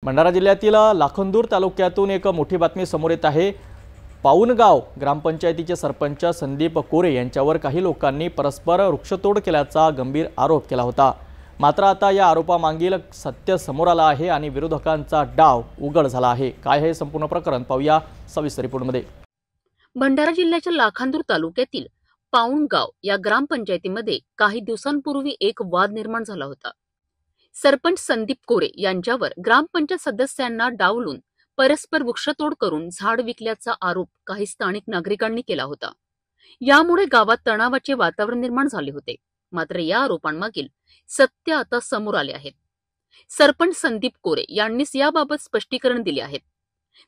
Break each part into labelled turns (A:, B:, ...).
A: भंडारा जिल्ह्यातील लाखनदूर तालुक्यातून एक मोठी बातमी समोर येत आहे। पाऊनगाव ग्रामपंचायतीचे सरपंच संदीप कोरे यांच्यावर काही लोकांनी परस्पर वृक्षतोड केल्याचा गंभीर आरोप केला होता। मात्र आता या आरोपामागील सत्य समोर आलं आहे आणि विरोधकांचा डाव उघड झाला आहे। काय हे संपूर्ण प्रकरण पाहूया सविस्तर रिपोर्टमध्ये।
B: भंडारा जिल्ह्याच्या लाखांदूर तालुक्यातील पाऊनगाव या ग्रामपंचायतीमध्ये काही दिवसांपूर्वी एक वाद निर्माण झाला होता। सरपंच संदीप कोरे यांच्यावर ग्रामपंचायत सदस्यांना डावलून परस्पर वृक्षतोड करून झाड विकल्याचा आरोप काही स्थानिक नागरिकांनी केला होता। यामुळे गावात तणावाचे वातावरण निर्माण झाले होते। मात्र या आरोपांमागील सत्य आता समोर आले आहे। सरपंच संदीप कोरे यांनीच याबाबत स्पष्टीकरण दिले आहे।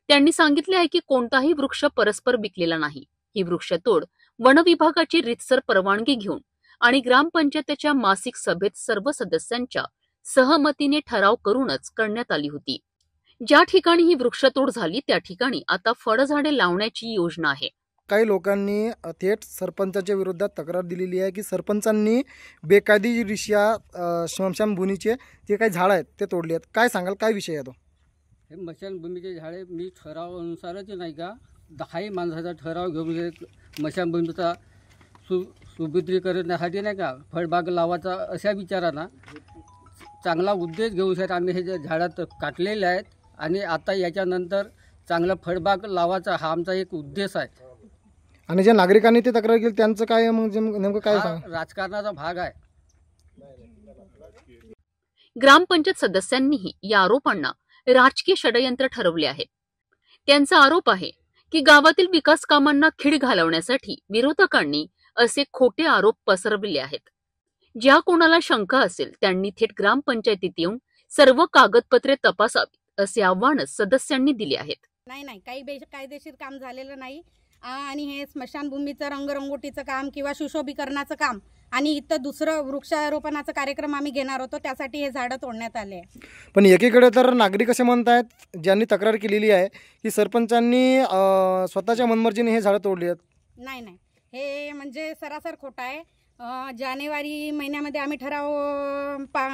B: त्यांनी सांगितले आहे की कोणताही वृक्ष परस्पर विकलेला नाही। ही वृक्षतोड वन विभागाची रीतसर परवानगी घेऊन आणि ग्रामपंचायतीच्या मासिक सभेत सर्व सदस्यांच्या सहमतीने ठराव करूनच करण्यात आली होती। ज्या ठिकाणी ही वृक्षतोड झाली त्या ठिकाणी आता फळझाडे लावण्याची योजना आहे।
C: काही लोकांनी थेट सरपंचाच्या विरोधात तक्रार दिलेली आहे की सरपंचांनी बेकायदेशीररित्या स्मशानभूमीचे जे काही झाड आहेत ते तोडले आहेत। काय सांगाल, काय विषय आहे तो?
D: हे स्मशानभूमीचे झाडे मी ठरावानुसारच नाही का 10 माणसाचा ठराव घेऊन स्मशानभूमीचा सुभद्रीकरणासाठी नाही का फळबाग लावायचा अशा विचारानं चांगला उद्देश घेऊन आम्ही हे झाडात काटलेले आहेत आणि आता याच्यानंतर चांगला फळबाग लावायचा हा आमचा एक उद्देश आहे।
C: आणि ज्या नागरिकांनी ते तक्रार केली त्यांचं काय, मग नेमकं काय सांगा?
D: राजकारणाचा भाग आहे।
B: ग्रामपंचायत सदस्यांनीही या आरोपांना राजकीय षडयंत्र ठरवले आहे। त्यांचा आरोप आहे की गावातील विकास कामांना खीळ घालवण्यासाठी विरोधकांनी असे खोटे आरोप पसरविले आहेत। ज्या कोणाला शंका असेल त्यांनी थेट ग्रामपंचायतीत येऊन सर्व कागदपत्रे तपासावीत असे आव्हान सदस्यांनी दिले आहेत।
E: नाही काही बेकायदेशीर काम झालेलं नाही आणि हे स्मशानभूमीचं रंगरंगोटीचं काम किंवा सुशोभीकरणाचं काम आणि इथं दुसरं वृक्षारोपणाचा कार्यक्रम आम्ही घेणार होतो, त्यासाठी हे झाडं तोडण्यात आले।
C: पण एकीकडे तर नागरिक असे म्हणतात ज्यांनी तक्रार केलेली आहे की सरपंचांनी स्वतःच्या मनमर्जीने हे झाडं तोडली आहेत।
E: नाही हे म्हणजे सरासर खोटं आहे। जानेवारी महिन्यामध्ये आम्ही ठराव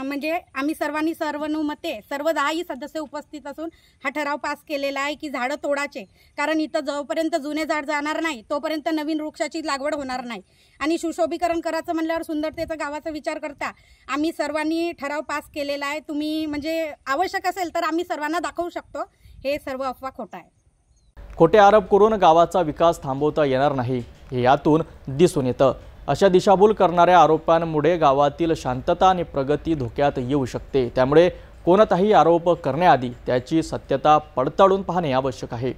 E: म्हणजे आम्ही सर्वानुमते सर्व 10 सदस्य उपस्थित असून हा ठराव पास केलेला आहे की झाडं तोडायचे, कारण इथं जोपर्यंत जुने झाड जाणार नाही तोपर्यंत नवीन वृक्षाची लागवड होणार नाही। आणि सुशोभीकरण करायचं म्हणल्यावर सुंदरतेचा गावाचा विचार करता आम्ही सर्वांनी ठराव पास केलेला आहे। तुम्ही म्हणजे आवश्यक असेल तर आम्ही सर्वांना दाखवू शकतो। हे सर्व अफवा खोटा आहे।
A: खोटे आरोप करून गावाचा विकास थांबवता येणार नाही हे यातून दिसून येतं। अशा दिशाभूल करणाऱ्या आरोपांमुळे गावातील शांतता आणि प्रगती धोक्यात येऊ शकते। त्यामुळे कोणताही आरोप करण्याआधी त्याची सत्यता पडताळून पाहणे आवश्यक आहे।